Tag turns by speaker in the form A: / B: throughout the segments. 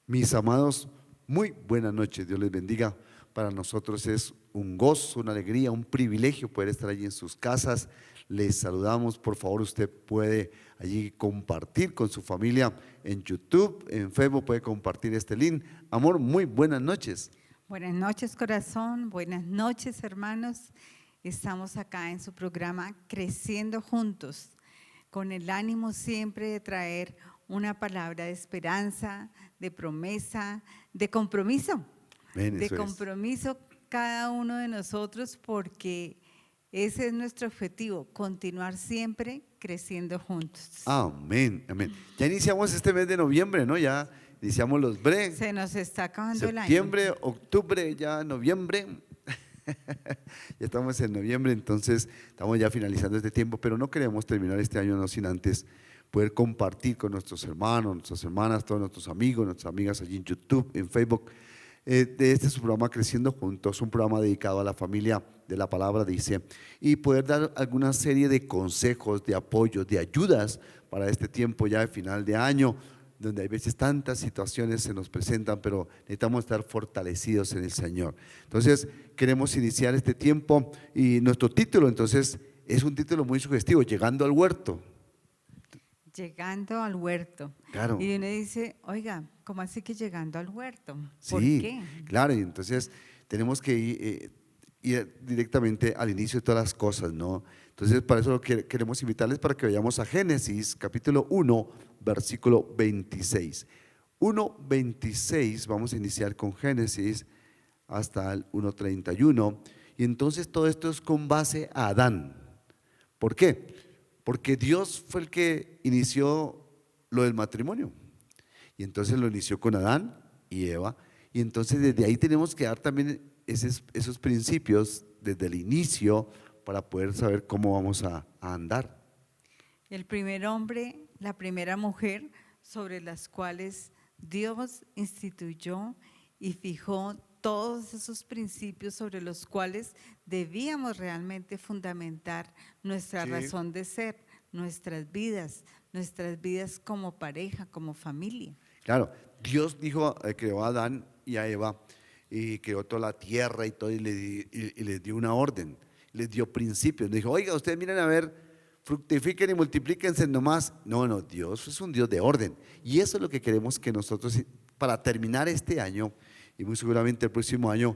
A: Mis amados, muy buenas noches, Dios les bendiga. Para nosotros es un gozo, una alegría, un privilegio poder estar allí en sus casas. Les saludamos, por favor, usted puede allí compartir con su familia en YouTube, en Facebook, puede compartir este link. Amor, muy buenas noches.
B: Buenas noches, corazón. Buenas noches, hermanos. Estamos acá en su programa Creciendo Juntos, con el ánimo siempre de traer una palabra de esperanza, de promesa, de compromiso.
A: Ven,
B: De
A: eso es.
B: compromiso cada uno de nosotros, porque ese es nuestro objetivo, continuar siempre creciendo juntos.
A: Amén, amén. Ya iniciamos este mes de noviembre, ¿no? Ya iniciamos los BRE.
B: Se nos está acabando el año.
A: Septiembre, octubre, ya noviembre. Ya estamos en noviembre, entonces estamos ya finalizando este tiempo, pero no queremos terminar este año no sin antes poder compartir con nuestros hermanos, nuestras hermanas, todos nuestros amigos, nuestras amigas allí en YouTube, en Facebook, de este su programa Creciendo Juntos, un programa dedicado a la familia de la palabra, dice, y poder dar alguna serie de consejos, de apoyos, de ayudas para este tiempo ya de final de año, donde hay veces tantas situaciones se nos presentan, pero necesitamos estar fortalecidos en el Señor. Entonces, queremos iniciar este tiempo y nuestro título, entonces, es un título muy sugestivo, Llegando al Huerto.
B: Llegando al huerto.
A: Claro.
B: Y uno dice, oiga, ¿cómo así que llegando al huerto? ¿Por
A: Sí,
B: qué?
A: claro, y entonces tenemos que ir directamente al inicio de todas las cosas, ¿no? Entonces, para eso queremos invitarles para que vayamos a Génesis, capítulo 1, versículo 26. 1:26, vamos a iniciar con Génesis hasta el 1:31, y entonces todo esto es con base a Adán. ¿Por qué? Porque Dios fue el que inició lo del matrimonio, y entonces lo inició con Adán y Eva, y entonces desde ahí tenemos que dar también esos principios desde el inicio para poder saber cómo vamos a andar.
B: El primer hombre, la primera mujer sobre las cuales Dios instituyó y fijó todos esos principios sobre los cuales debíamos realmente fundamentar nuestra
A: Sí.
B: razón de ser, nuestras vidas como pareja, como familia.
A: Claro, Dios dijo, creó a Adán y a Eva y creó toda la tierra y todo, y les dio una orden, les dio principios. Les dijo, oiga, ustedes miren a ver, fructifiquen y multiplíquense nomás. No, no, Dios es un Dios de orden, y eso es lo que queremos que nosotros, para terminar este año, y muy seguramente el próximo año,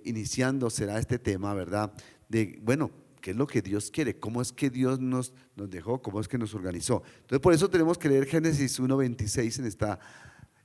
A: iniciando será este tema, ¿verdad? De, bueno, ¿qué es lo que Dios quiere? ¿Cómo es que Dios nos dejó? ¿Cómo es que nos organizó? Entonces, por eso tenemos que leer Génesis 1:26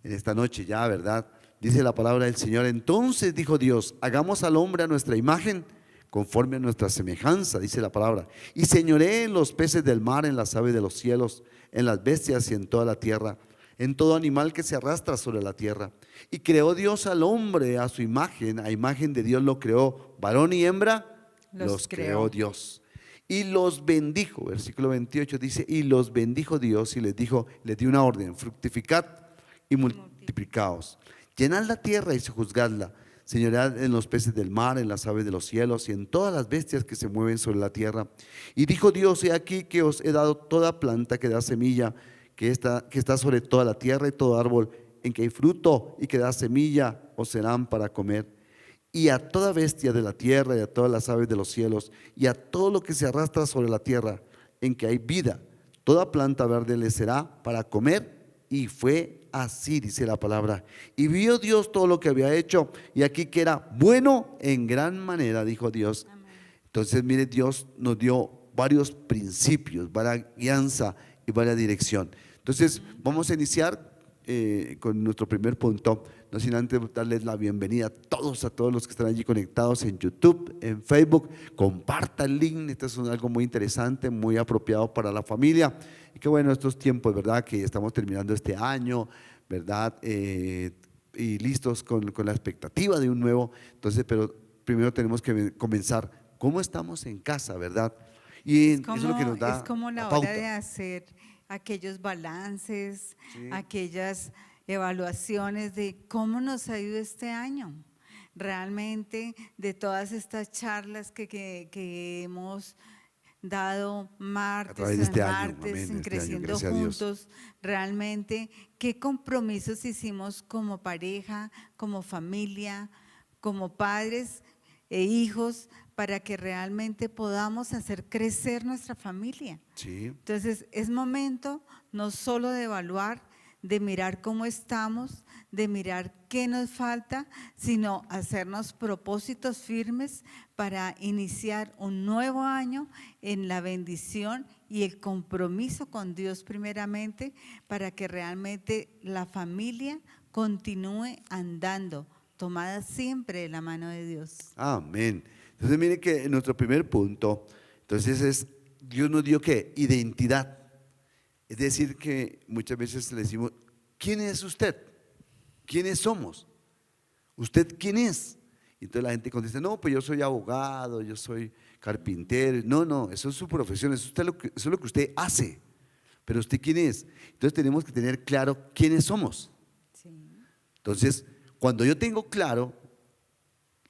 A: en esta noche ya, ¿verdad? Dice la palabra del Señor, entonces dijo Dios, hagamos al hombre a nuestra imagen, conforme a nuestra semejanza, dice la palabra, y señoree en los peces del mar, en las aves de los cielos, en las bestias y en toda la tierra, en todo animal que se arrastra sobre la tierra. Y creó Dios al hombre a su imagen, a imagen de Dios lo creó, varón y hembra los creó Dios. Y los bendijo, versículo 28 dice, y los bendijo Dios y les dijo, les dio una orden, fructificad y multiplicaos, llenad la tierra y sojuzgadla, señoread en los peces del mar, en las aves de los cielos y en todas las bestias que se mueven sobre la tierra. Y dijo Dios, he aquí que os he dado toda planta que da semilla, que está sobre toda la tierra, y todo árbol en que hay fruto y que da semilla os serán para comer. Y a toda bestia de la tierra y a todas las aves de los cielos y a todo lo que se arrastra sobre la tierra en que hay vida, toda planta verde le será para comer. Y fue así, dice la palabra. Y vio Dios todo lo que había hecho, y aquí que era bueno en gran manera, dijo Dios. Entonces, mire, Dios nos dio varios principios, varias guianza y varias dirección. Entonces, vamos a iniciar con nuestro primer punto, no sin antes darles la bienvenida a todos los que están allí conectados en YouTube, en Facebook. Comparta el link, esto es algo muy interesante, muy apropiado para la familia. Y qué bueno estos tiempos, ¿verdad? Que estamos terminando este año, ¿verdad? Y listos con la expectativa de un nuevo. Entonces, pero primero tenemos que comenzar. ¿Cómo estamos en casa, verdad? Y eso es lo que nos
B: Es
A: da
B: como
A: la
B: la hora de
A: pauta.
B: hacer aquellos balances,
A: Sí.
B: aquellas evaluaciones de cómo nos ha ido este año. Realmente, de todas estas charlas que hemos dado martes
A: través de
B: tras
A: este año,
B: martes,
A: amén, de este año,
B: creciendo
A: gracias a Dios.
B: juntos, realmente qué compromisos hicimos como pareja, como familia, como padres e hijos, para que realmente podamos hacer crecer nuestra familia.
A: Sí,
B: Entonces, es momento no solo de evaluar, de mirar cómo estamos, de mirar qué nos falta, sino hacernos propósitos firmes para iniciar un nuevo año en la bendición y el compromiso con Dios primeramente, para que realmente la familia continúe andando, tomada siempre de la mano de Dios.
A: amén. Entonces mire que en nuestro primer punto, entonces es, Dios nos dio ¿qué? Identidad. Es decir que muchas veces le decimos, ¿quién es usted? ¿Quiénes somos? ¿Usted quién es? Y entonces la gente contesta, no, pues yo soy abogado, yo soy carpintero. No, no, eso es su profesión, eso es lo que usted hace. Pero ¿usted quién es? Entonces tenemos que tener claro quiénes somos. Entonces, cuando yo tengo claro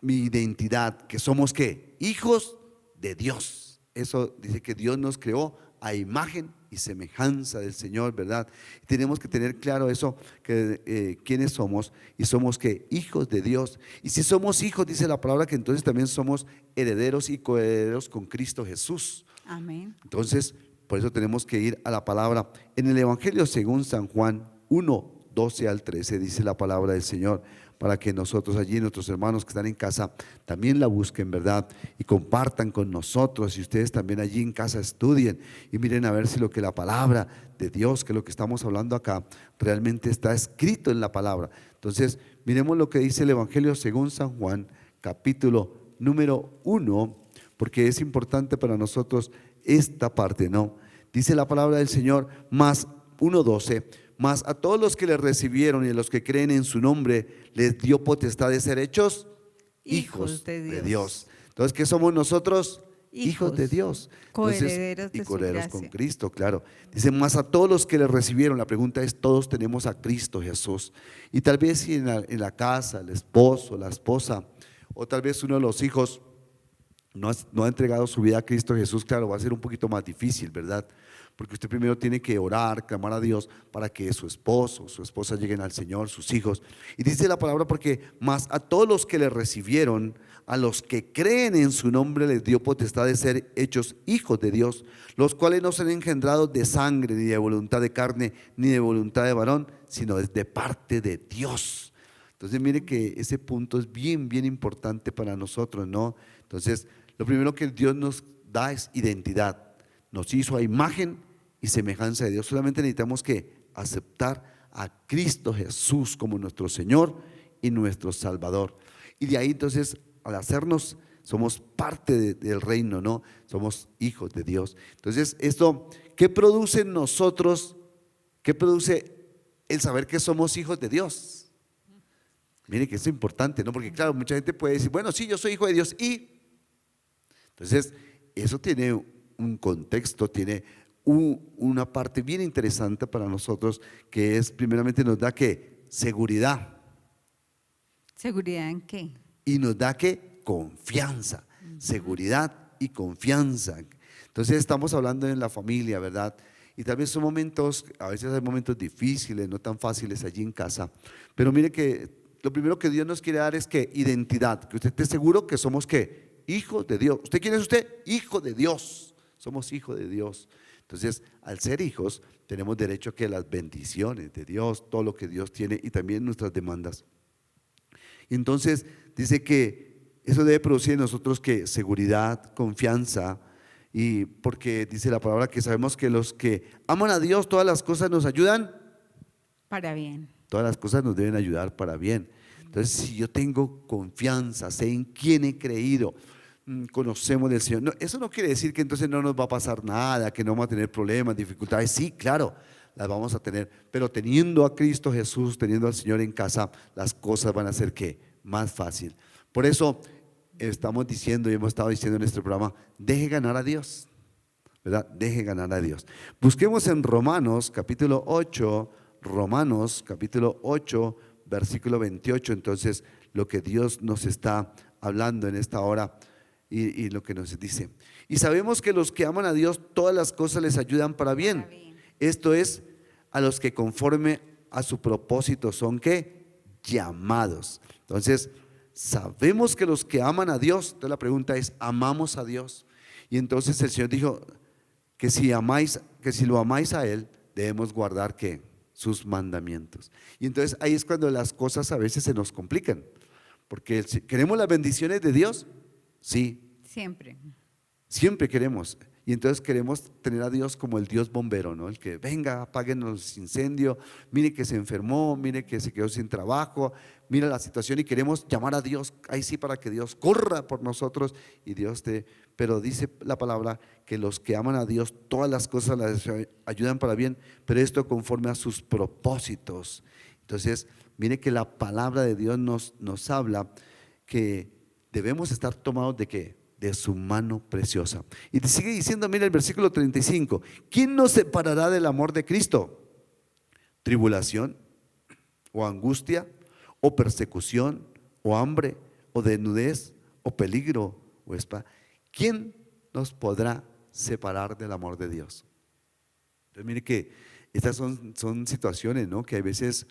A: mi identidad, que somos ¿qué? Hijos de Dios. Eso dice que Dios nos creó a imagen y semejanza del Señor, ¿verdad? Tenemos que tener claro eso, que quiénes somos, y somos ¿qué? Hijos de Dios. Y si somos hijos, dice la palabra, que entonces también somos herederos y coherederos con Cristo Jesús.
B: Amén.
A: Entonces, por eso tenemos que ir a la palabra. En el Evangelio según San Juan 1:12 al 13 dice la palabra del Señor, para que nosotros allí, nuestros hermanos que están en casa, también la busquen, ¿verdad? Y compartan con nosotros, y ustedes también allí en casa estudien y miren a ver si lo que la palabra de Dios, que lo que estamos hablando acá, realmente está escrito en la palabra. Entonces, miremos lo que dice el Evangelio según San Juan, capítulo número 1, porque es importante para nosotros esta parte, ¿no? Dice la palabra del Señor, más 1:12, mas a todos los que le recibieron y a los que creen en su nombre, les dio potestad de ser hechos hijos de Dios. Entonces, ¿qué somos nosotros? Hijos de Dios. Entonces,
B: Coherederos
A: y
B: de su
A: coherederos con
B: gracia.
A: Cristo, claro. Dice, más a todos los que le recibieron. La pregunta es, todos tenemos a Cristo Jesús. Y tal vez si en la casa, el esposo, la esposa, o tal vez uno de los hijos no ha entregado su vida a Cristo Jesús, claro, va a ser un poquito más difícil, ¿verdad? Porque usted primero tiene que orar, clamar a Dios para que su esposo, su esposa lleguen al Señor, sus hijos. Y dice la palabra, porque más a todos los que le recibieron, a los que creen en su nombre, les dio potestad de ser hechos hijos de Dios, los cuales no se han engendrado de sangre, ni de voluntad de carne, ni de voluntad de varón, sino de parte de Dios. Entonces mire que ese punto es bien, bien importante para nosotros, ¿no? Entonces, lo primero que Dios nos da es identidad. Nos hizo a imagen y semejanza de Dios. Solamente necesitamos que aceptar a Cristo Jesús como nuestro Señor y nuestro Salvador. Y de ahí entonces, al hacernos, somos parte del reino, ¿no? Somos hijos de Dios. Entonces, esto, ¿qué produce en nosotros? ¿Qué produce el saber que somos hijos de Dios? Mire que eso es importante, ¿no? Porque claro, mucha gente puede decir, bueno, sí, yo soy hijo de Dios y… Entonces, eso tiene un contexto, tiene una parte bien interesante para nosotros, que es, primeramente nos da ¿qué? Seguridad.
B: ¿Seguridad en qué?
A: Y nos da ¿qué? Confianza. Seguridad y confianza. Entonces estamos hablando en la familia, ¿verdad? Y tal vez son momentos, a veces hay momentos difíciles, no tan fáciles allí en casa, pero mire que lo primero que Dios nos quiere dar es que identidad, que usted esté seguro que somos ¿qué? Hijos de Dios. ¿Usted quién es usted? Hijo de Dios. Somos hijos de Dios. Entonces, al ser hijos, tenemos derecho a que las bendiciones de Dios, todo lo que Dios tiene y también nuestras demandas. Y entonces dice que eso debe producir en nosotros que seguridad, confianza, y porque dice la palabra que sabemos que los que aman a Dios, todas las cosas nos ayudan
B: Para bien.
A: todas las cosas nos deben ayudar para bien. Entonces, si yo tengo confianza, sé en quién he creído, conocemos del Señor, no, eso no quiere decir que entonces no nos va a pasar nada, que no vamos a tener problemas, dificultades. Sí, claro, las vamos a tener, pero teniendo a Cristo Jesús, teniendo al Señor en casa, las cosas van a ser ¿qué? Más fácil. Por eso estamos diciendo y hemos estado diciendo en este programa, deje ganar a Dios, ¿verdad? Deje ganar a Dios. Busquemos en Romanos capítulo 8, versículo 28, entonces lo que Dios nos está hablando en esta hora y lo que nos dice. Y sabemos que los que aman a Dios, todas las cosas les ayudan para bien. Esto es, a los que conforme a su propósito son ¿qué? Llamados. Entonces, sabemos que los que aman a Dios, entonces la pregunta es, ¿amamos a Dios? Y entonces el Señor dijo que si lo amáis a Él, debemos guardar ¿qué? Sus mandamientos. Y entonces ahí es cuando las cosas a veces se nos complican, porque ¿queremos las bendiciones de Dios? Sí,
B: Siempre.
A: siempre queremos. Y entonces queremos tener a Dios como el Dios bombero, ¿no? El que venga, apáguenos los incendios, mire que se enfermó, mire que se quedó sin trabajo, mira la situación y queremos llamar a Dios, ahí sí, para que Dios corra por nosotros y Dios pero dice la palabra que los que aman a Dios, todas las cosas las ayudan para bien, pero esto conforme a sus propósitos. Entonces, mire que la palabra de Dios nos habla que debemos estar tomados de ¿qué? De su mano preciosa. Y te sigue diciendo, mira el versículo 35, ¿quién nos separará del amor de Cristo? ¿Tribulación? ¿O angustia? ¿O persecución? ¿O hambre? ¿O desnudez? ¿O peligro? ¿O espada? ¿Quién nos podrá separar del amor de Dios? Entonces mire que estas son situaciones, ¿no? Que a veces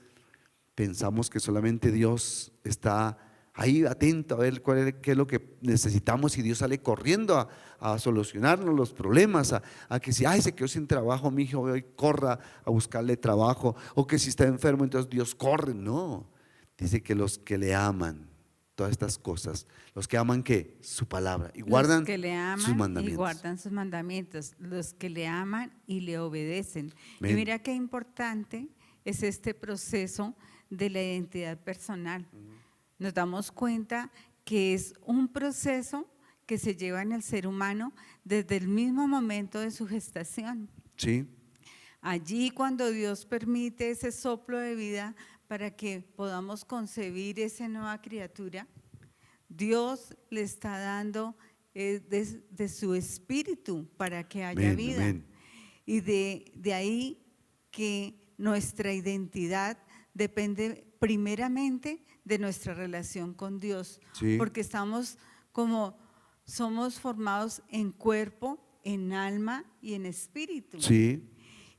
A: pensamos que solamente Dios está ahí atento a ver qué es lo que necesitamos y Dios sale corriendo a solucionarnos los problemas, a que si se quedó sin trabajo mi hijo, hoy corra a buscarle trabajo, o que si está enfermo entonces Dios corre. No, dice que los que le aman, todas estas cosas, los que aman ¿qué? Su palabra y guardan
B: los que le aman
A: sus mandamientos.
B: y guardan sus mandamientos, los que le aman y le obedecen.
A: Amén.
B: Y mira qué importante es este proceso de la identidad personal. Nos damos cuenta que es un proceso que se lleva en el ser humano desde el mismo momento de su gestación.
A: Sí.
B: Allí cuando Dios permite ese soplo de vida para que podamos concebir esa nueva criatura, Dios le está dando de su espíritu para que haya
A: Amén,
B: vida.
A: amén.
B: Y de ahí que nuestra identidad depende primeramente de nuestra relación con Dios,
A: Sí.
B: porque somos formados en cuerpo, en alma y en espíritu.
A: Sí.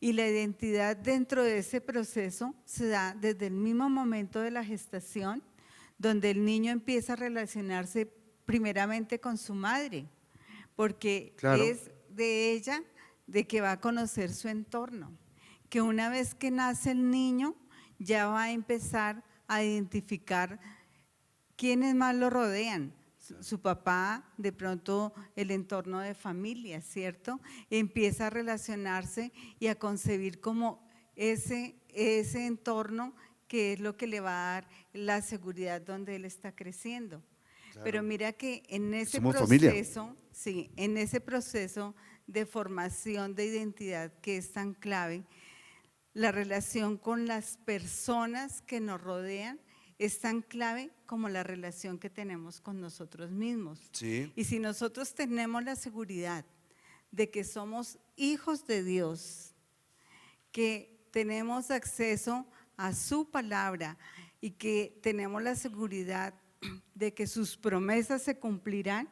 B: Y la identidad dentro de ese proceso se da desde el mismo momento de la gestación, donde el niño empieza a relacionarse primeramente con su madre, porque
A: Claro.
B: es de ella de que va a conocer su entorno, que una vez que nace el niño ya va a empezar a identificar quiénes más lo rodean. Su papá, de pronto el entorno de familia, ¿cierto? Empieza a relacionarse y a concebir como ese entorno que es lo que le va a dar la seguridad donde él está creciendo. Claro. Pero mira que en ese
A: Somos
B: proceso,
A: familia.
B: sí, en ese proceso de formación de identidad que es tan clave, la relación con las personas que nos rodean es tan clave como la relación que tenemos con nosotros mismos.
A: Sí.
B: Y si nosotros tenemos la seguridad de que somos hijos de Dios, que tenemos acceso a su palabra y que tenemos la seguridad de que sus promesas se cumplirán,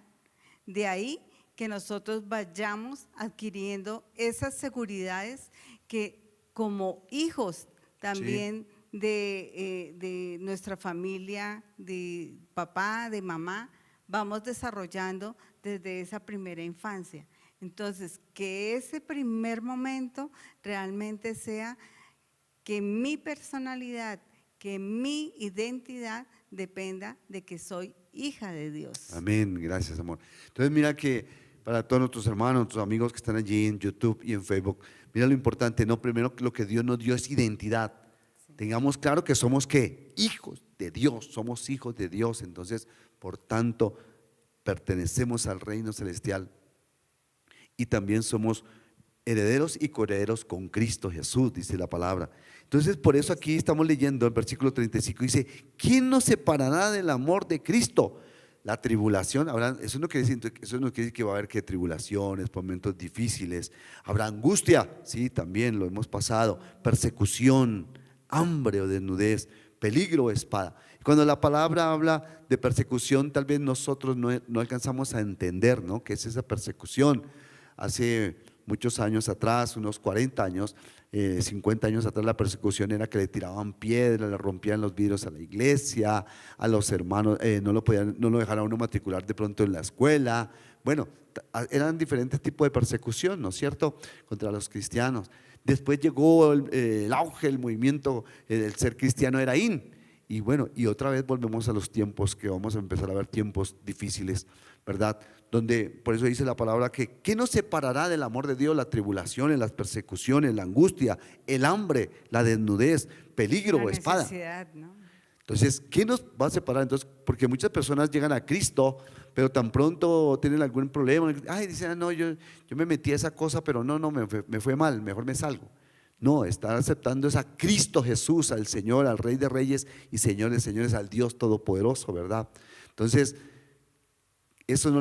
B: de ahí que nosotros vayamos adquiriendo esas seguridades que como hijos también sí. de nuestra familia, de papá, de mamá, vamos desarrollando desde esa primera infancia. Entonces, que ese primer momento realmente sea que mi personalidad, que mi identidad dependa de que soy hija de Dios.
A: Amén, gracias amor. Entonces mira que para todos nuestros hermanos, nuestros amigos que están allí en YouTube y en Facebook, mira lo importante, no, primero lo que Dios nos dio es identidad. Sí. Tengamos claro que somos ¿qué? Hijos de Dios, somos hijos de Dios, entonces por tanto pertenecemos al reino celestial y también somos herederos y coherederos con Cristo Jesús, dice la palabra. Entonces por eso aquí estamos leyendo el versículo 35, dice, ¿quién nos separará del amor de Cristo? La tribulación, eso no quiere decir que va a haber que tribulaciones, momentos difíciles, habrá angustia, sí, también lo hemos pasado, persecución, hambre o desnudez, peligro o espada. Cuando la palabra habla de persecución, tal vez nosotros no alcanzamos a entender, ¿no?, qué es esa persecución. Hace muchos años atrás, unos 40 años, 50 años atrás, la persecución era que le tiraban piedras, le rompían los vidrios a la iglesia, a los hermanos, no lo dejaran a uno matricular de pronto en la escuela. Bueno, eran diferentes tipos de persecución, ¿no es cierto?, contra los cristianos. Después llegó el auge, el movimiento, el ser cristiano era in. Y bueno, y otra vez volvemos a los tiempos que vamos a empezar a ver, tiempos difíciles, ¿verdad? Donde, por eso dice la palabra que ¿qué nos separará del amor de Dios? La tribulación, las persecuciones, la angustia, el hambre, la desnudez, peligro
B: La
A: o espada.
B: necesidad, ¿no?
A: Entonces, ¿qué nos va a separar? Entonces, porque muchas personas llegan a Cristo, pero tan pronto tienen algún problema, ay, dicen, no, yo me metí a esa cosa, pero no, me fue mal, mejor me salgo. No, estar aceptando es a Cristo Jesús, al Señor, al Rey de Reyes y Señores, Señores, al Dios Todopoderoso, ¿verdad? Entonces, eso no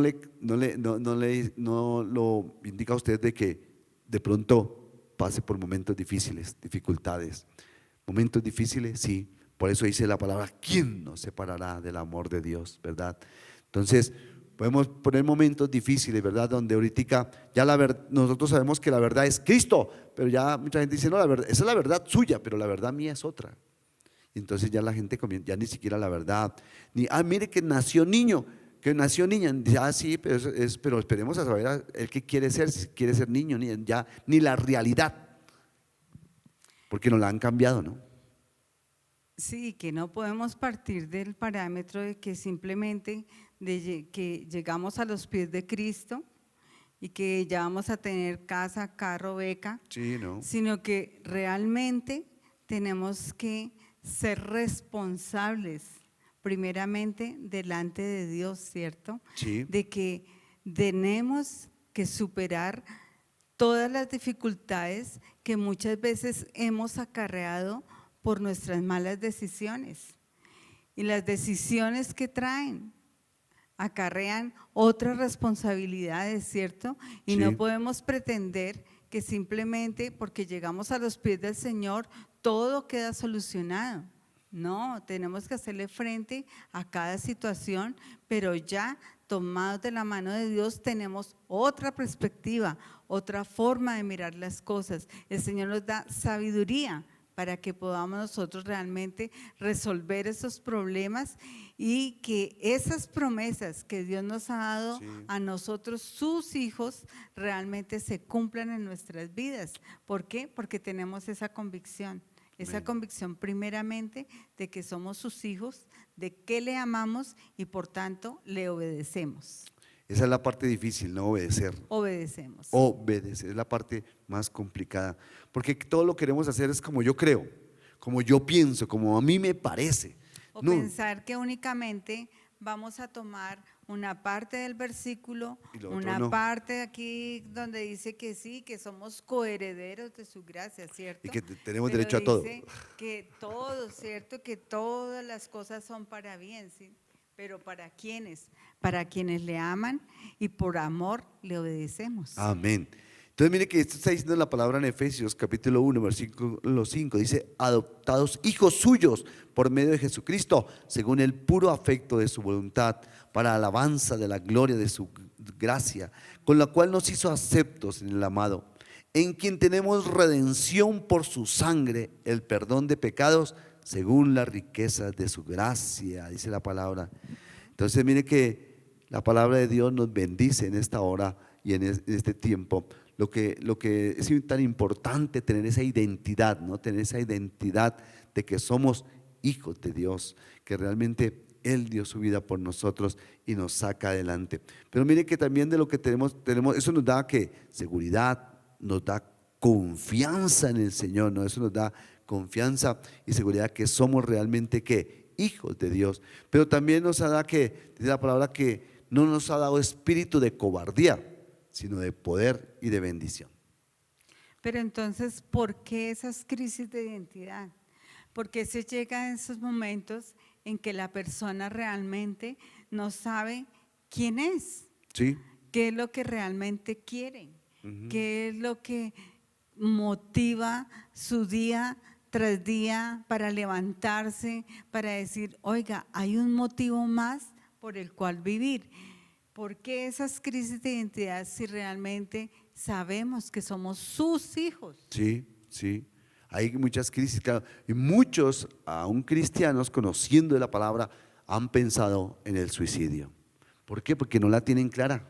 A: lo indica a usted de que de pronto pase por momentos difíciles, dificultades. Momentos difíciles, sí. Por eso dice la palabra, ¿quién nos separará del amor de Dios? ¿Verdad? Entonces, podemos poner momentos difíciles, ¿verdad? Donde ahorita ya nosotros sabemos que la verdad es Cristo, pero ya mucha gente dice, no, esa es la verdad suya, pero la verdad mía es otra. Y entonces ya la gente comienza, ya ni siquiera la verdad, mire que nació niño, que nació niña, ya sí, pero esperemos a saber el que quiere ser, si quiere ser niño, ni la realidad, porque nos la han cambiado, ¿no?
B: Sí, que no podemos partir del parámetro de que simplemente que llegamos a los pies de Cristo y que ya vamos a tener casa, carro, beca,
A: Sí, ¿no?
B: sino que realmente tenemos que ser responsables primeramente delante de Dios, ¿cierto?
A: Sí.
B: De que tenemos que superar todas las dificultades que muchas veces hemos acarreado por nuestras malas decisiones. Y las decisiones que traen acarrean otras responsabilidades, ¿cierto? Y
A: Sí.
B: no podemos pretender que simplemente porque llegamos a los pies del Señor todo queda solucionado. No, tenemos que hacerle frente a cada situación, pero ya tomados de la mano de Dios tenemos otra perspectiva, otra forma de mirar las cosas. El Señor nos da sabiduría para que podamos nosotros realmente resolver esos problemas y que esas promesas que Dios nos ha dado a nosotros, sus hijos, realmente se cumplan en nuestras vidas. ¿Por qué? Porque tenemos esa convicción. Esa convicción primeramente de que somos sus hijos, de que le amamos y por tanto le obedecemos.
A: Esa es la parte difícil, no obedecer.
B: Obedecemos.
A: Obedecer es la parte más complicada, porque todo lo queremos hacer es como yo creo, como yo pienso, como a mí me parece.
B: O
A: No,
B: pensar que únicamente vamos a tomar una parte del versículo,
A: Y lo otro
B: una
A: no.
B: parte aquí donde dice que sí, que somos coherederos de su gracia, ¿cierto?
A: Y que tenemos
B: Pero
A: derecho a todo.
B: dice que todo, ¿cierto? Que todas las cosas son para bien, ¿sí? Pero ¿para quiénes? Para quienes le aman y por amor le obedecemos.
A: Amén. Entonces mire que esto está diciendo la palabra en Efesios capítulo 1 versículo 5, dice, adoptados hijos suyos por medio de Jesucristo, según el puro afecto de su voluntad, para alabanza de la gloria de su gracia, con la cual nos hizo aceptos en el amado, en quien tenemos redención por su sangre, el perdón de pecados, según las riquezas de su gracia, dice la palabra. Entonces mire que la palabra de Dios nos bendice en esta hora y en este tiempo. Lo que es tan importante tener esa identidad, ¿no? Tener esa identidad de que somos hijos de Dios, que realmente Él dio su vida por nosotros y nos saca adelante. Pero mire que también de lo que tenemos, eso nos da que seguridad, nos da confianza en el Señor, ¿no? Eso nos da confianza y seguridad que somos realmente ¿qué? Hijos de Dios. Pero también nos da que, dice la palabra, que no nos ha dado espíritu de cobardía, sino de poder y de bendición.
B: Pero entonces, ¿por qué esas crisis de identidad? ¿Por qué se llega a esos momentos en que la persona realmente no sabe quién es?
A: ¿Sí?
B: ¿Qué es lo que realmente quiere? ¿Qué es lo que motiva su día tras día para levantarse, para decir, oiga, hay un motivo más por el cual vivir. ¿Por qué esas crisis de identidad si realmente sabemos que somos sus hijos?
A: Sí, sí. Hay muchas crisis, claro, y muchos, aún cristianos, conociendo la palabra, han pensado en el suicidio. ¿Por qué? Porque no la tienen clara.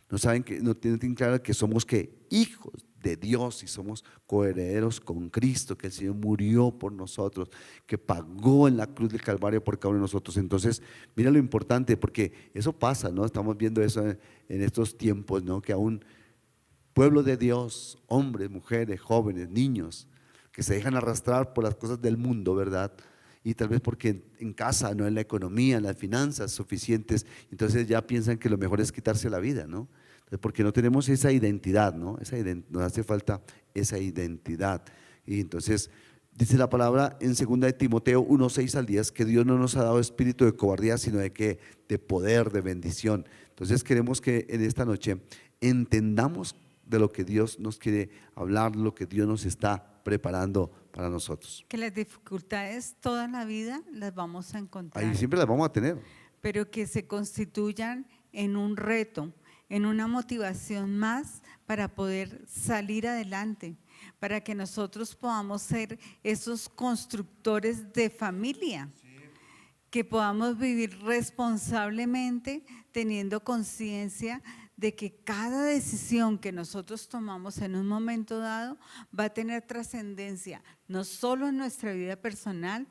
A: No saben que, no tienen clara que somos hijos de Dios y somos coherederos con Cristo, que el Señor murió por nosotros, que pagó en la cruz del Calvario por cada uno de nosotros. Entonces, mira lo importante, porque eso pasa, ¿no? Estamos viendo eso en estos tiempos, ¿no? Que aún pueblo de Dios, hombres, mujeres, jóvenes, niños, que se dejan arrastrar por las cosas del mundo, ¿verdad? Y tal vez porque en casa no hay la economía, en las finanzas suficientes, entonces ya piensan que lo mejor es quitarse la vida, ¿no? Entonces, porque no tenemos esa identidad, ¿no? Nos hace falta esa identidad. Y entonces dice la palabra en 2 de Timoteo 1:6 al 10 que Dios no nos ha dado espíritu de cobardía, sino de poder, de bendición. Entonces queremos que en esta noche entendamos de lo que Dios nos quiere hablar, lo que Dios nos está preparando para nosotros.
B: Que las dificultades toda la vida las vamos a encontrar,
A: Ahí siempre las vamos a tener.
B: pero que se constituyan en un reto, en una motivación más para poder salir adelante, para que nosotros podamos ser esos constructores de familia, que podamos vivir responsablemente, teniendo conciencia de que cada decisión que nosotros tomamos en un momento dado va a tener trascendencia, no solo en nuestra vida personal,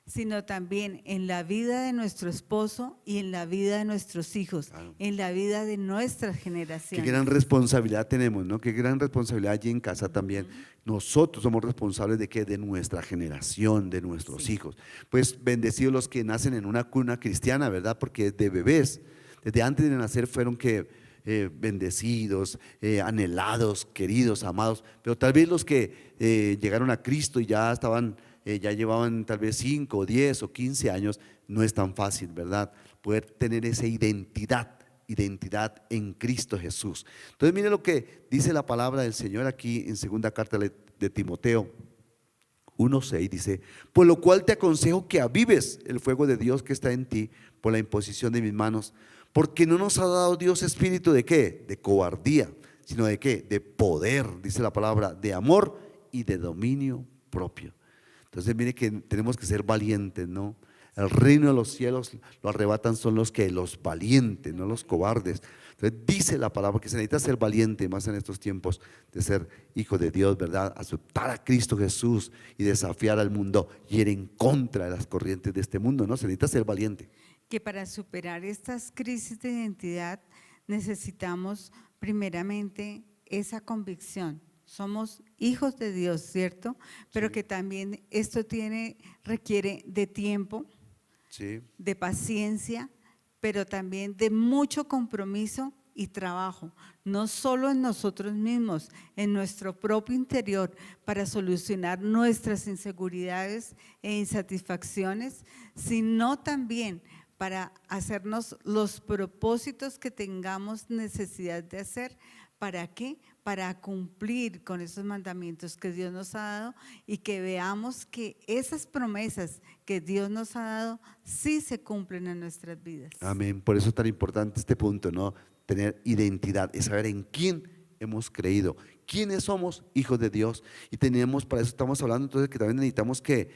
B: sino también en la vida de nuestro esposo y en la vida de nuestros hijos,
A: Claro.
B: en la vida de nuestras
A: Qué
B: generaciones.
A: gran responsabilidad tenemos, ¿no? Qué gran responsabilidad allí en casa también. Nosotros somos responsables de qué, de nuestra generación, de nuestros
B: Sí.
A: hijos. Pues bendecidos los que nacen en una cuna cristiana, ¿verdad? Porque de bebés, desde antes de nacer fueron bendecidos, anhelados, queridos, amados. Pero tal vez los que llegaron a Cristo y ya estaban, ya llevaban tal vez 5, 10 o 15 años, no es tan fácil, ¿verdad? Poder tener esa identidad en Cristo Jesús. Entonces mire lo que dice la palabra del Señor aquí en 2 carta de Timoteo 1:6, dice: por lo cual te aconsejo que avives el fuego de Dios que está en ti por la imposición de mis manos, porque no nos ha dado Dios espíritu de ¿qué? De cobardía, sino de ¿qué? De poder, dice la palabra, de amor y de dominio propio. Entonces mire que tenemos que ser valientes, ¿no? El reino de los cielos lo arrebatan son los valientes, no los cobardes. Entonces dice la palabra que se necesita ser valiente más en estos tiempos de ser hijo de Dios, ¿verdad? Aceptar a Cristo Jesús y desafiar al mundo y ir en contra de las corrientes de este mundo, ¿no? Se necesita ser valiente.
B: Que para superar estas crisis de identidad necesitamos primeramente esa convicción. Somos hijos de Dios, ¿cierto? Pero
A: Sí.
B: que también esto requiere de tiempo,
A: Sí.
B: de paciencia, pero también de mucho compromiso y trabajo, no solo en nosotros mismos, en nuestro propio interior, para solucionar nuestras inseguridades e insatisfacciones, sino también para hacernos los propósitos que tengamos necesidad de hacer. ¿Para qué? Para cumplir con esos mandamientos que Dios nos ha dado y que veamos que esas promesas que Dios nos ha dado sí se cumplen en nuestras vidas.
A: Amén. Por eso es tan importante este punto, ¿no? Tener identidad, es saber en quién hemos creído, quiénes somos hijos de Dios. Y tenemos, para eso estamos hablando, entonces que también necesitamos que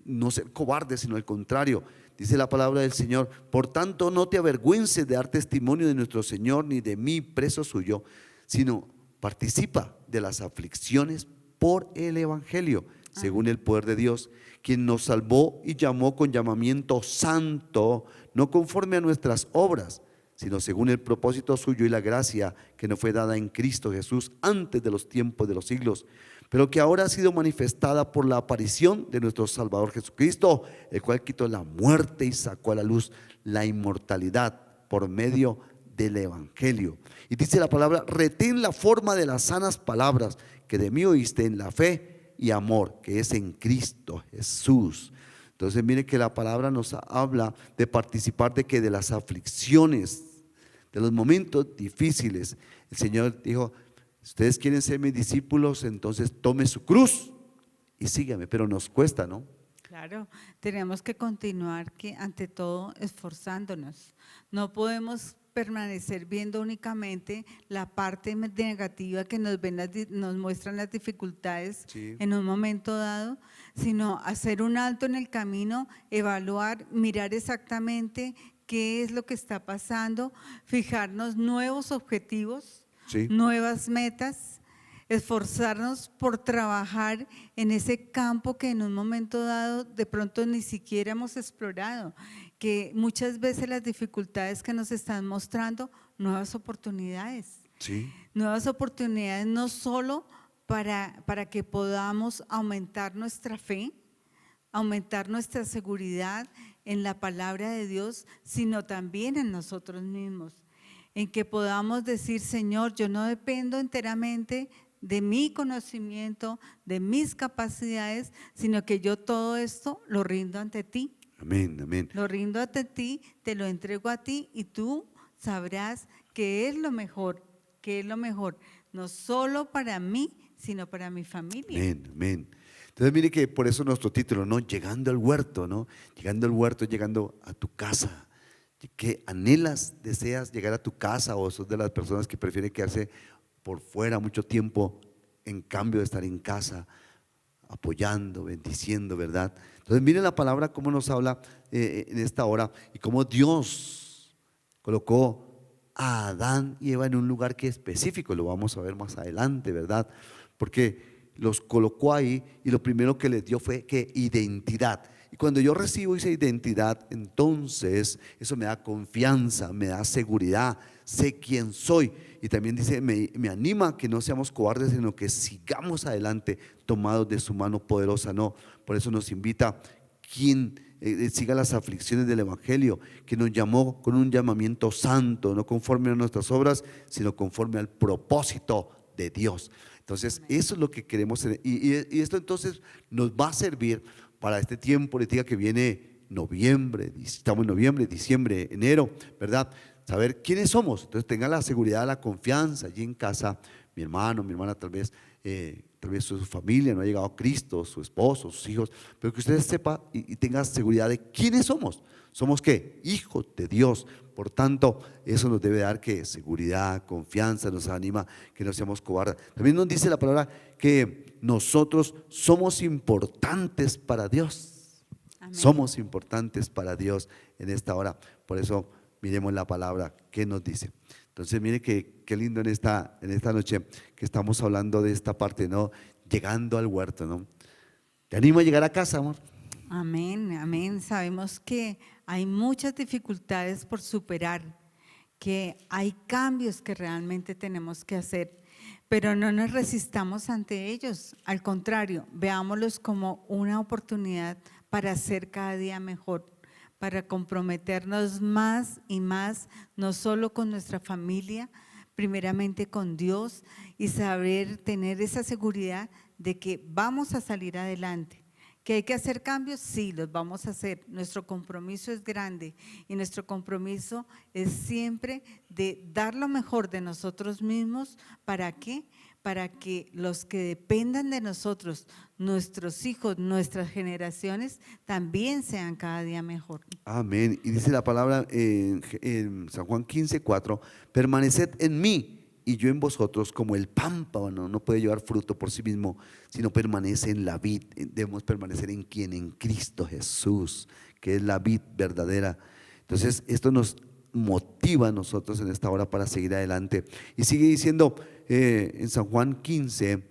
A: no ser cobardes, sino al contrario. Dice la palabra del Señor: por tanto no te avergüences de dar testimonio de nuestro Señor, ni de mí, preso suyo, sino participa de las aflicciones por el Evangelio, según el poder de Dios, quien nos salvó y llamó con llamamiento santo, no conforme a nuestras obras, sino según el propósito suyo y la gracia que nos fue dada en Cristo Jesús antes de los tiempos de los siglos, pero que ahora ha sido manifestada por la aparición de nuestro Salvador Jesucristo, el cual quitó la muerte y sacó a la luz la inmortalidad por medio del Evangelio. Y dice la palabra: retén la forma de las sanas palabras que de mí oíste en la fe y amor que es en Cristo Jesús. Entonces mire que la palabra nos habla de participar de las aflicciones, de los momentos difíciles. El Señor dijo: si ustedes quieren ser mis discípulos, entonces tome su cruz y sígame, pero nos cuesta, ¿no?
B: Claro, tenemos que continuar que ante todo esforzándonos. No podemos permanecer viendo únicamente la parte negativa que nos muestran las dificultades
A: Sí.
B: en un momento dado, sino hacer un alto en el camino, evaluar, mirar exactamente qué es lo que está pasando, fijarnos nuevos objetivos,
A: Sí.
B: nuevas metas, esforzarnos por trabajar en ese campo que en un momento dado de pronto ni siquiera hemos explorado, que muchas veces las dificultades que nos están mostrando, nuevas oportunidades
A: Sí.
B: no solo para que podamos aumentar nuestra fe, aumentar nuestra seguridad en la palabra de Dios, sino también en nosotros mismos, en que podamos decir, Señor, yo no dependo enteramente de mi conocimiento, de mis capacidades, sino que yo todo esto lo rindo ante ti.
A: Amén, amén.
B: Lo rindo ante ti, te lo entrego a ti y tú sabrás que es lo mejor, no solo para mí, sino para mi familia.
A: Amén, amén. Entonces mire que por eso nuestro título, ¿no? Llegando al huerto, ¿no? Llegando al huerto, llegando a tu casa. ¿Qué anhelas, deseas llegar a tu casa o sos de las personas que prefieren quedarse por fuera mucho tiempo en cambio de estar en casa, apoyando, bendiciendo, ¿verdad? Entonces mire la palabra cómo nos habla en esta hora y cómo Dios colocó a Adán y Eva en un lugar que es específico, lo vamos a ver más adelante, ¿verdad? Porque los colocó ahí y lo primero que les dio fue que identidad. Y cuando yo recibo esa identidad, entonces eso me da confianza, me da seguridad, sé quién soy. Y también dice, me anima a que no seamos cobardes, sino que sigamos adelante tomados de su mano poderosa. No, por eso nos invita quien siga las aflicciones del Evangelio, que nos llamó con un llamamiento santo, no conforme a nuestras obras, sino conforme al propósito de Dios. Entonces, eso es lo que queremos y esto entonces nos va a servir para este tiempo, les diga que viene noviembre, estamos en noviembre, diciembre, enero, ¿verdad? Saber quiénes somos. Entonces tenga la seguridad, la confianza allí en casa, mi hermano, mi hermana, tal vez su familia no ha llegado a Cristo, su esposo, sus hijos, pero que usted sepa y tenga seguridad de quiénes somos. ¿Somos qué? Hijos de Dios. Por tanto, eso nos debe dar que seguridad, confianza, nos anima que no seamos cobardes. También nos dice la palabra que nosotros somos importantes para Dios.
B: Amén.
A: Somos importantes para Dios en esta hora. Por eso miremos la palabra que nos dice. Entonces mire qué lindo en esta noche que estamos hablando de esta parte, ¿no? Llegando al huerto, ¿no? ¿Te animo a llegar a casa, amor?
B: Amén, amén. Sabemos que hay muchas dificultades por superar, que hay cambios que realmente tenemos que hacer, pero no nos resistamos ante ellos. Al contrario, veámoslos como una oportunidad para ser cada día mejor, para comprometernos más y más, no solo con nuestra familia, primeramente con Dios, y saber tener esa seguridad de que vamos a salir adelante. ¿Que hay que hacer cambios? Sí, los vamos a hacer. Nuestro compromiso es grande y nuestro compromiso es siempre de dar lo mejor de nosotros mismos. ¿Para qué? Para que los que dependan de nosotros, nuestros hijos, nuestras generaciones, también sean cada día mejor.
A: Amén. Y dice la palabra en San Juan 15:4, permaneced en mí y yo en vosotros, como el pámpano no puede llevar fruto por sí mismo, sino permanece en la vid. Debemos permanecer en quién, en Cristo Jesús, que es la vid verdadera. Entonces esto nos motiva a nosotros en esta hora para seguir adelante. Y sigue diciendo en San Juan 15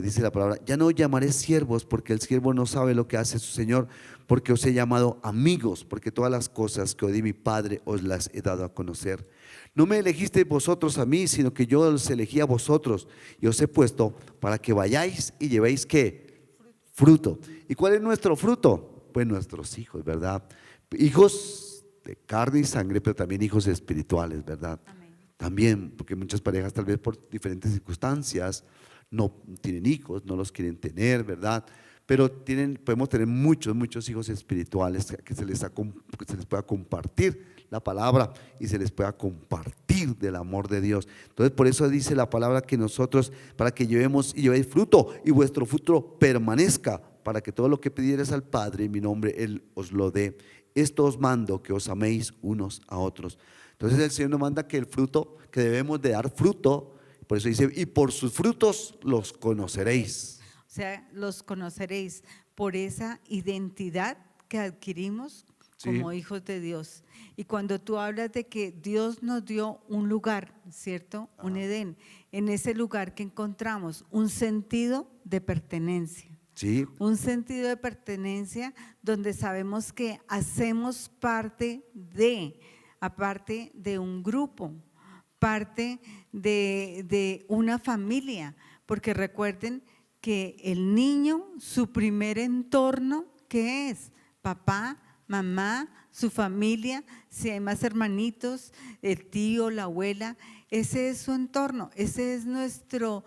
A: dice la palabra, ya no os llamaré siervos, porque el siervo no sabe lo que hace su Señor, porque os he llamado amigos, porque todas las cosas que os di mi Padre os las he dado a conocer. No me elegisteis vosotros a mí, sino que yo os elegí a vosotros y os he puesto para que vayáis y llevéis ¿qué? Fruto. ¿Y cuál es nuestro fruto? Pues nuestros hijos, ¿verdad? Hijos de carne y sangre, pero también hijos espirituales, ¿verdad?
B: Amén.
A: También, porque muchas parejas tal vez por diferentes circunstancias no tienen hijos, no los quieren tener, ¿verdad? Pero podemos tener muchos hijos espirituales que se les pueda compartir la palabra y se les pueda compartir sentir del amor de Dios. Entonces por eso dice la palabra que nosotros, para que llevemos y llevéis fruto y vuestro fruto permanezca, para que todo lo que pidierais al Padre en mi nombre, Él os lo dé. Esto os mando, que os améis unos a otros. Entonces el Señor nos manda que el fruto, que debemos de dar fruto, por eso dice, y por sus frutos los conoceréis.
B: O sea, los conoceréis por esa identidad que adquirimos como
A: Sí.
B: hijos de Dios. Y cuando tú hablas de que Dios nos dio un lugar, ¿cierto? Un Edén, en ese lugar que encontramos un sentido de pertenencia.
A: Sí,
B: Un sentido de pertenencia donde sabemos que hacemos parte de, aparte de un grupo, parte de una familia, porque recuerden que el niño, su primer entorno, ¿qué es? Papá, mamá, su familia, si hay más hermanitos, el tío, la abuela, ese es su entorno, ese es nuestro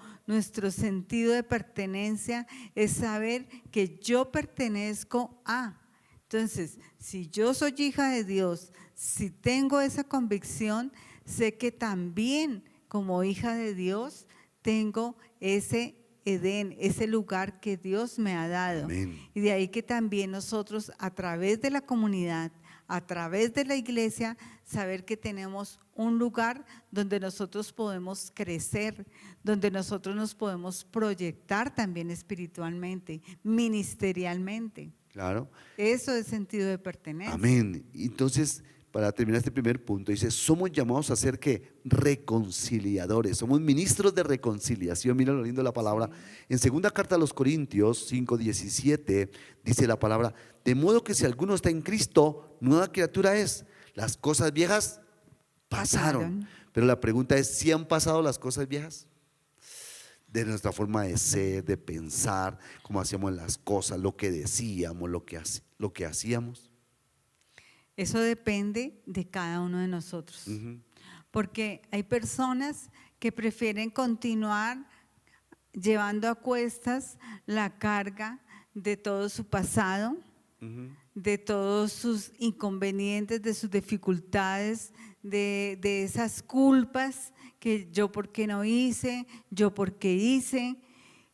B: sentido de pertenencia, es saber que yo pertenezco a. Entonces, si yo soy hija de Dios, si tengo esa convicción, sé que también como hija de Dios tengo ese Edén, ese lugar que Dios me ha dado.
A: amén.
B: Y de ahí que también nosotros a través de la comunidad, a través de la iglesia, saber que tenemos un lugar donde nosotros podemos crecer, donde nosotros nos podemos proyectar también espiritualmente, ministerialmente.
A: Claro.
B: Eso es sentido de pertenencia.
A: Amén. Entonces, para terminar este primer punto, dice, somos llamados a ser ¿qué? Reconciliadores, somos ministros de reconciliación. Mira lo lindo de la palabra. En segunda carta a los Corintios 5:17 dice la palabra, de modo que si alguno está en Cristo, nueva criatura es. Las cosas viejas pasaron. Pero la pregunta es, ¿si han pasado las cosas viejas? De nuestra forma de ser, de pensar, cómo hacíamos las cosas, lo que decíamos, lo que hacíamos.
B: Eso depende de cada uno de nosotros. Porque hay personas que prefieren continuar llevando a cuestas la carga de todo su pasado, de todos sus inconvenientes, de sus dificultades, de esas culpas que yo por qué no hice, yo por qué hice.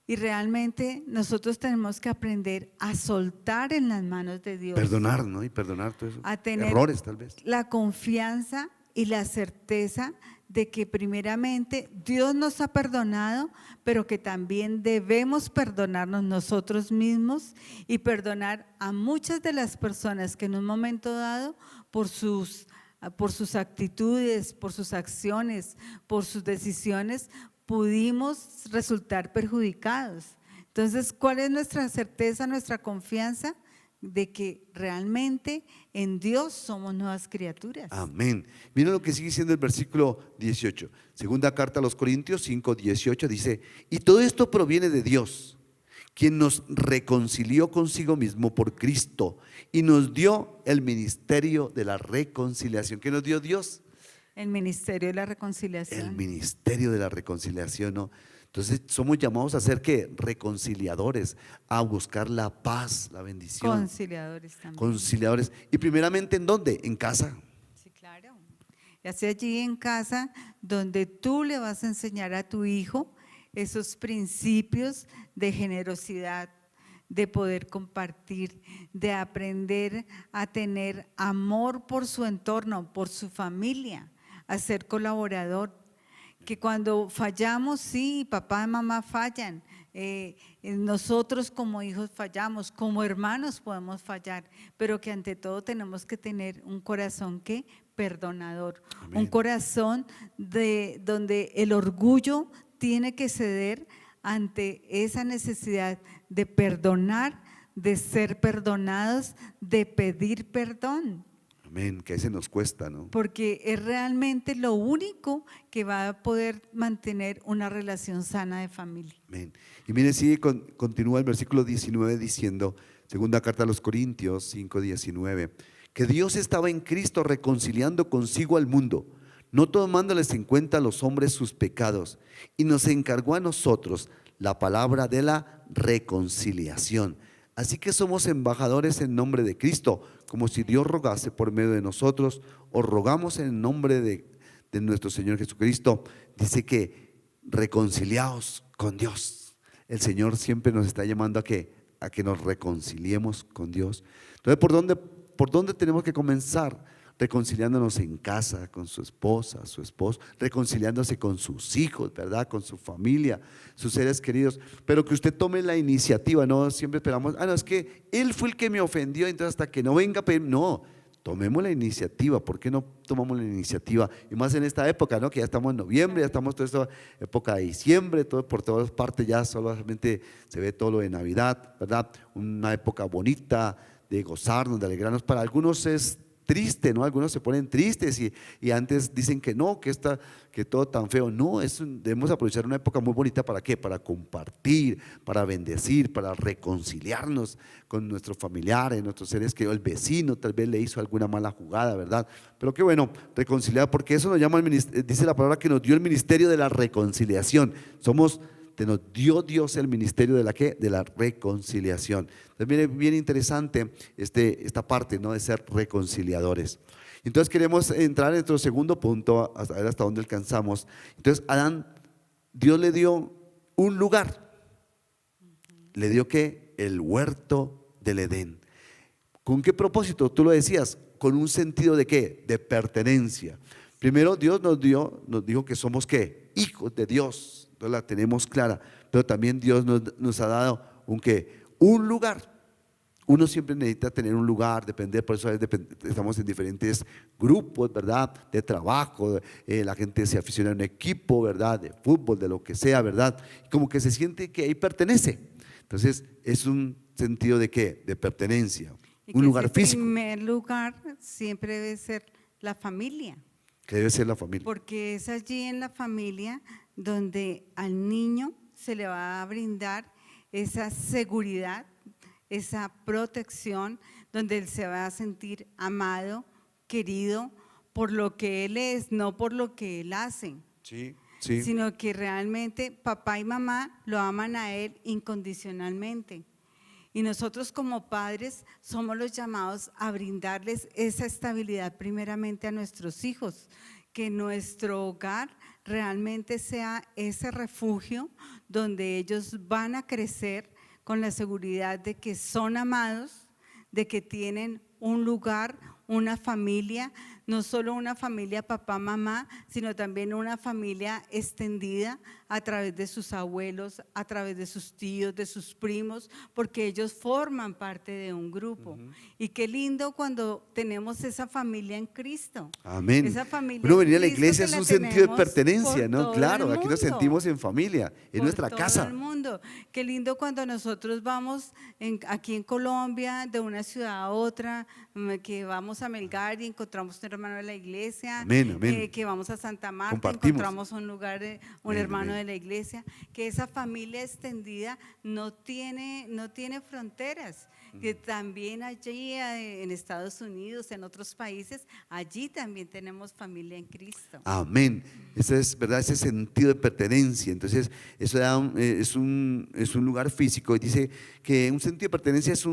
B: Y realmente nosotros tenemos que aprender a soltar en las manos de Dios.
A: Perdonar, ¿no? Y perdonar todos esos
B: A tener
A: errores tal vez.
B: la confianza y la certeza de que primeramente Dios nos ha perdonado, pero que también debemos perdonarnos nosotros mismos y perdonar a muchas de las personas que en un momento dado por sus actitudes, por sus acciones, por sus decisiones, pudimos resultar perjudicados. Entonces, ¿cuál es nuestra certeza, nuestra confianza? De que realmente en Dios somos nuevas criaturas.
A: Amén. Mira lo que sigue diciendo el versículo 18. Segunda carta a los Corintios 5:18 dice, y todo esto proviene de Dios, quien nos reconcilió consigo mismo por Cristo y nos dio el ministerio de la reconciliación. ¿Qué nos dio Dios?
B: El ministerio de la reconciliación.
A: El ministerio de la reconciliación, ¿no? Entonces somos llamados a ser ¿qué? Reconciliadores, a buscar la paz, la bendición.
B: Conciliadores también.
A: Conciliadores. Y primeramente, ¿en dónde? En casa.
B: Sí, claro. Y así allí en casa, donde tú le vas a enseñar a tu hijo esos principios de generosidad, de poder compartir, de aprender a tener amor por su entorno, por su familia, a ser colaborador. Que cuando fallamos, sí, papá y mamá fallan, nosotros como hijos fallamos, como hermanos podemos fallar, pero que ante todo tenemos que tener un corazón que perdonador. Amén. Un corazón donde el orgullo tiene que ceder ante esa necesidad de perdonar, de ser perdonados, de pedir perdón.
A: Amén, que a ese nos cuesta, ¿no?
B: Porque es realmente lo único que va a poder mantener una relación sana de familia.
A: Amén. Y mire, sigue, continúa el versículo 19 diciendo, segunda carta a los Corintios 5:19, que Dios estaba en Cristo reconciliando consigo al mundo, no tomándoles en cuenta a los hombres sus pecados, y nos encargó a nosotros la palabra de la reconciliación. Así que somos embajadores en nombre de Cristo, como si Dios rogase por medio de nosotros, os rogamos en nombre de de nuestro Señor Jesucristo, dice que reconciliaos con Dios. El Señor siempre nos está llamando a que nos reconciliemos con Dios. Entonces, por dónde tenemos que comenzar? Reconciliándonos en casa con su esposa, su esposo, reconciliándose con sus hijos, ¿verdad? Con su familia, sus seres queridos, pero que usted tome la iniciativa. No siempre esperamos, no, es que él fue el que me ofendió, entonces hasta que no venga a pedir. No, tomemos la iniciativa. ¿Por qué no tomamos la iniciativa? Y más en esta época, ¿no? Que ya estamos en noviembre, ya estamos toda esta época de diciembre, todo, por todas partes ya solamente se ve todo lo de Navidad, ¿verdad? Una época bonita de gozarnos, de alegrarnos. Para algunos es triste, ¿no? Algunos se ponen tristes y antes dicen que no, que todo tan feo. No, debemos aprovechar una época muy bonita. ¿Para qué? Para compartir, para bendecir, para reconciliarnos con nuestros familiares, nuestros seres queridos. El vecino tal vez le hizo alguna mala jugada, ¿verdad? Pero qué bueno, reconciliar, porque eso nos llama, dice la palabra que nos dio el ministerio de la reconciliación. Nos dio Dios el ministerio de la ¿qué? De la reconciliación. Entonces viene bien interesante esta parte, ¿no? De ser reconciliadores. Entonces queremos entrar en nuestro segundo punto, a ver hasta dónde alcanzamos. Entonces Adán, Dios le dio un lugar. Le dio ¿qué? El huerto del Edén. ¿Con qué propósito? Tú lo decías, con un sentido de ¿qué? De pertenencia. Primero Dios nos dijo que somos ¿qué? Hijos de Dios. Entonces la tenemos clara, pero también Dios nos ha dado un lugar. Uno siempre necesita tener un lugar, depender, por eso estamos en diferentes grupos, ¿verdad? De trabajo, la gente se aficiona a un equipo, ¿verdad? De fútbol, de lo que sea, ¿verdad? Como que se siente que ahí pertenece. Entonces es un sentido de ¿qué? De pertenencia, un lugar físico.
B: En primer lugar siempre debe ser la familia.
A: Que debe ser la familia.
B: Porque es allí en la familia donde al niño se le va a brindar esa seguridad, esa protección, donde él se va a sentir amado, querido por lo que él es, no por lo que él hace.
A: Sí, sí.
B: Sino que realmente papá y mamá lo aman a él incondicionalmente. Y nosotros como padres somos los llamados a brindarles esa estabilidad primeramente a nuestros hijos, que nuestro hogar realmente sea ese refugio donde ellos van a crecer con la seguridad de que son amados, de que tienen un lugar, una familia, no solo una familia papá, mamá, sino también una familia extendida a través de sus abuelos, a través de sus tíos, de sus primos, porque ellos forman parte de un grupo. Y qué lindo cuando tenemos esa familia en Cristo.
A: Amén.
B: Esa familia
A: Uno venir a la
B: en Cristo
A: iglesia
B: que
A: es
B: la
A: un sentido de
B: tenemos
A: pertenencia,
B: por
A: ¿no?
B: todo
A: Claro,
B: el
A: aquí nos
B: mundo.
A: sentimos en familia, en
B: Por
A: nuestra
B: todo
A: casa.
B: el mundo. Qué lindo cuando nosotros vamos aquí en Colombia, de una ciudad a otra, que vamos a Melgar y encontramos un hermano de la iglesia,
A: Amén, amén.
B: que vamos a Santa Marta,
A: Compartimos.
B: encontramos un lugar, un
A: Amén,
B: hermano
A: amén.
B: de la iglesia, que esa familia extendida no tiene fronteras, que también allí en Estados Unidos, en otros países, allí también tenemos familia en Cristo.
A: Amén. Ese es, ¿verdad? Ese sentido de pertenencia. Entonces, eso es un lugar físico. Y dice que un sentido de pertenencia es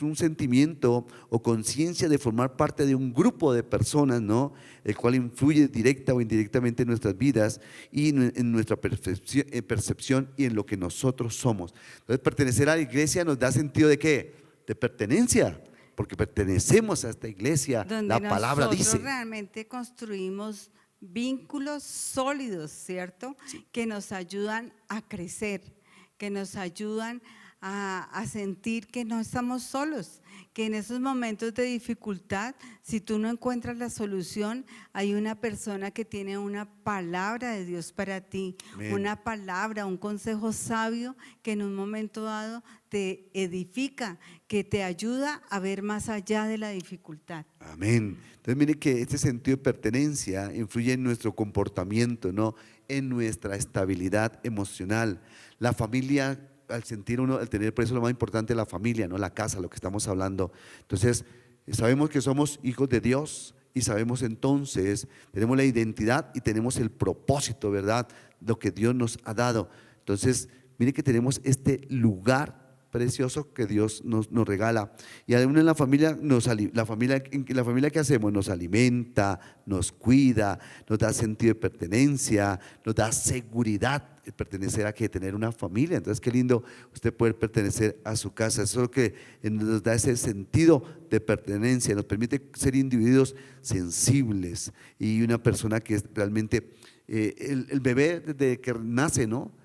A: un sentimiento o conciencia de formar parte de un grupo de personas, ¿no? El cual influye directa o indirectamente en nuestras vidas y en nuestra percepción y en lo que nosotros somos. Entonces, pertenecer a la iglesia nos da sentido de ¿qué? De pertenencia, porque pertenecemos a esta iglesia.
B: Donde
A: la palabra
B: nosotros
A: dice.
B: realmente construimos vínculos sólidos, ¿cierto?
A: Sí.
B: Que nos ayudan a crecer, que nos ayudan a sentir que no estamos solos, que en esos momentos de dificultad, si tú no encuentras la solución, hay una persona que tiene una palabra de Dios para ti,
A: Amén.
B: una palabra, un consejo sabio que en un momento dado te edifica, que te ayuda a ver más allá de la dificultad.
A: Amén. Entonces mire que este sentido de pertenencia influye en nuestro comportamiento, ¿no? En nuestra estabilidad emocional. La familia, al tener, por eso lo más importante, la familia, no la casa, lo que estamos hablando. Entonces sabemos que somos hijos de Dios y sabemos entonces, tenemos la identidad y tenemos el propósito, ¿verdad? Lo que Dios nos ha dado. Entonces mire que tenemos este lugar precioso que Dios nos regala. Y aún en la familia, la familia que hacemos nos alimenta, nos cuida, nos da sentido de pertenencia, nos da seguridad de pertenecer a que tener una familia. Entonces qué lindo usted poder pertenecer a su casa. Eso es lo que nos da ese sentido de pertenencia, nos permite ser individuos sensibles y una persona que realmente, el bebé desde que nace, ¿no?,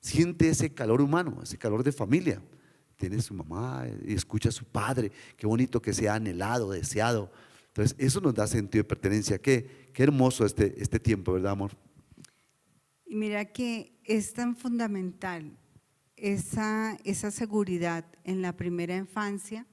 A: siente ese calor humano, ese calor de familia. Tiene su mamá y escucha a su padre. Qué bonito que sea anhelado, deseado. Entonces eso nos da sentido de pertenencia. Qué hermoso este tiempo, ¿verdad, amor?
B: Y mira que es tan fundamental esa seguridad en la primera infancia,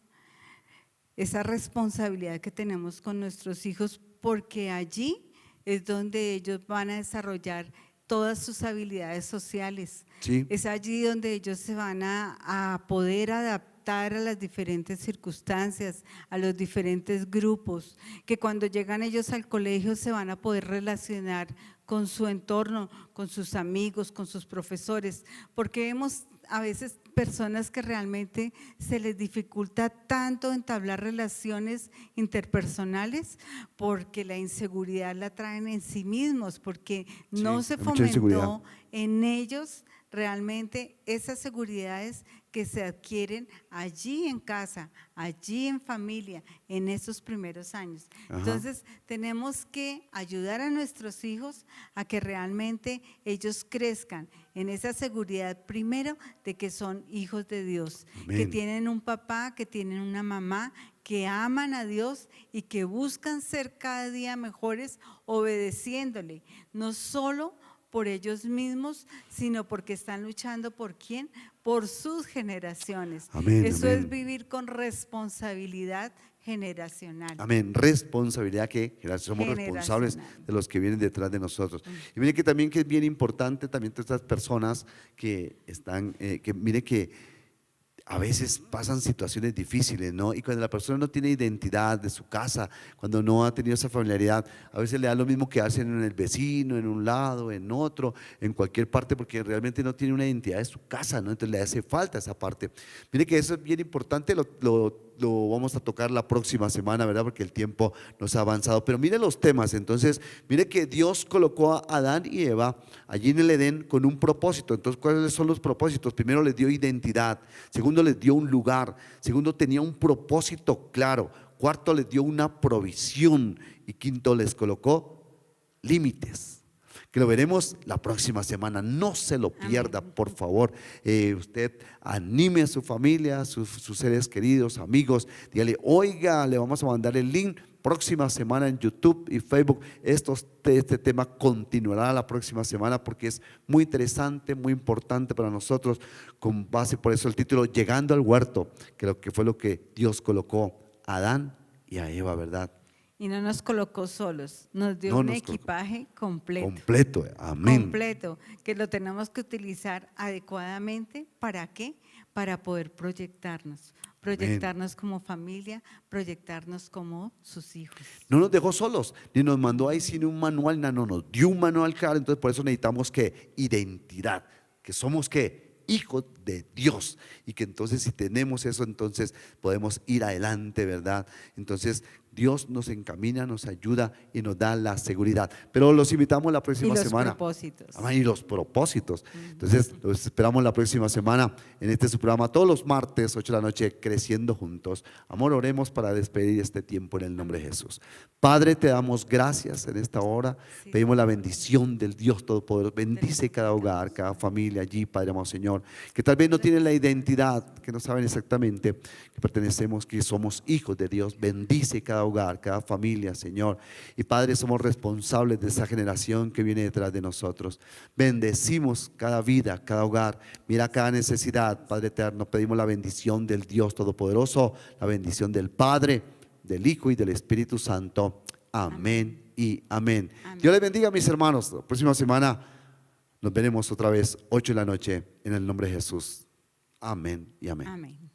B: esa responsabilidad que tenemos con nuestros hijos, porque allí es donde ellos van a desarrollar todas sus habilidades sociales.
A: Sí.
B: Es allí donde ellos se van a poder adaptar a las diferentes circunstancias, a los diferentes grupos, que cuando llegan ellos al colegio se van a poder relacionar con su entorno, con sus amigos, con sus profesores, porque vemos a veces personas que realmente se les dificulta tanto entablar relaciones interpersonales porque la inseguridad la traen en sí mismos, porque no se
A: hay mucha inseguridad
B: fomentó en ellos realmente esas seguridades que se adquieren allí en casa, allí en familia, en esos primeros años.
A: Ajá.
B: Entonces tenemos que ayudar a nuestros hijos a que realmente ellos crezcan en esa seguridad, primero, de que son hijos de Dios,
A: Amén.
B: que tienen un papá, que tienen una mamá, que aman a Dios y que buscan ser cada día mejores obedeciéndole, no solo por ellos mismos, sino porque están luchando ¿por quién? Por sus generaciones.
A: Amén,
B: Eso
A: amén.
B: es vivir con responsabilidad generacional.
A: Amén, responsabilidad que somos
B: Generacional.
A: responsables de los que vienen detrás de nosotros. Y mire que también que es bien importante también todas estas personas que están, que mire que a veces pasan situaciones difíciles, ¿no? Y cuando la persona no tiene identidad de su casa, cuando no ha tenido esa familiaridad, a veces le da lo mismo que hacen en el vecino, en un lado, en otro, en cualquier parte, porque realmente no tiene una identidad de su casa, ¿no? Entonces le hace falta esa parte. Mire que eso es bien importante, lo vamos a tocar la próxima semana, ¿verdad? Porque el tiempo nos ha avanzado. Pero mire los temas, entonces, mire que Dios colocó a Adán y Eva allí en el Edén con un propósito. Entonces, ¿cuáles son los propósitos? Primero les dio identidad, segundo les dio un lugar, segundo tenía un propósito claro, cuarto les dio una provisión y quinto les colocó límites. Que lo veremos la próxima semana, no se lo pierda. Amén. Por favor, usted anime a su familia, sus seres queridos, amigos, dígale, oiga, le vamos a mandar el link próxima semana en YouTube y Facebook. Este tema continuará la próxima semana porque es muy interesante, muy importante para nosotros, con base, por eso el título, Llegando al Huerto, que fue lo que Dios colocó a Adán y a Eva, ¿verdad?
B: Y no nos colocó solos, nos dio un equipaje completo.
A: Completo, amén.
B: Completo, que lo tenemos que utilizar adecuadamente. ¿Para qué? Para poder proyectarnos como familia, proyectarnos como sus hijos.
A: No nos dejó solos, ni nos mandó ahí sin un manual, no, nos dio un manual claro. Entonces por eso necesitamos que identidad, que somos ¿qué? Hijos de Dios, y que entonces si tenemos eso, entonces podemos ir adelante, ¿verdad? Entonces Dios nos encamina, nos ayuda y nos da la seguridad. Pero los invitamos la próxima semana. Y los propósitos. Entonces los esperamos la próxima semana en este su programa, todos los martes, 8 de la noche, Creciendo Juntos. Amor, oremos para despedir este tiempo en el nombre de Jesús. Padre, te damos gracias en esta hora. Sí. Pedimos la bendición del Dios Todopoderoso. Bendice cada hogar, cada familia allí, Padre amado Señor, que tal vez no tienen la identidad, que no saben exactamente que pertenecemos, que somos hijos de Dios. Bendice cada hogar, cada familia, Señor. Y Padre, somos responsables de esa generación que viene detrás de nosotros. Bendecimos cada vida, cada hogar. Mira cada necesidad, Padre eterno. Pedimos la bendición del Dios Todopoderoso, la bendición del Padre, del Hijo y del Espíritu Santo. Amén y amén. Dios les bendiga, mis hermanos. La próxima semana nos veremos otra vez, 8 de la noche, en el nombre de Jesús. Amén y amén.
B: Amén.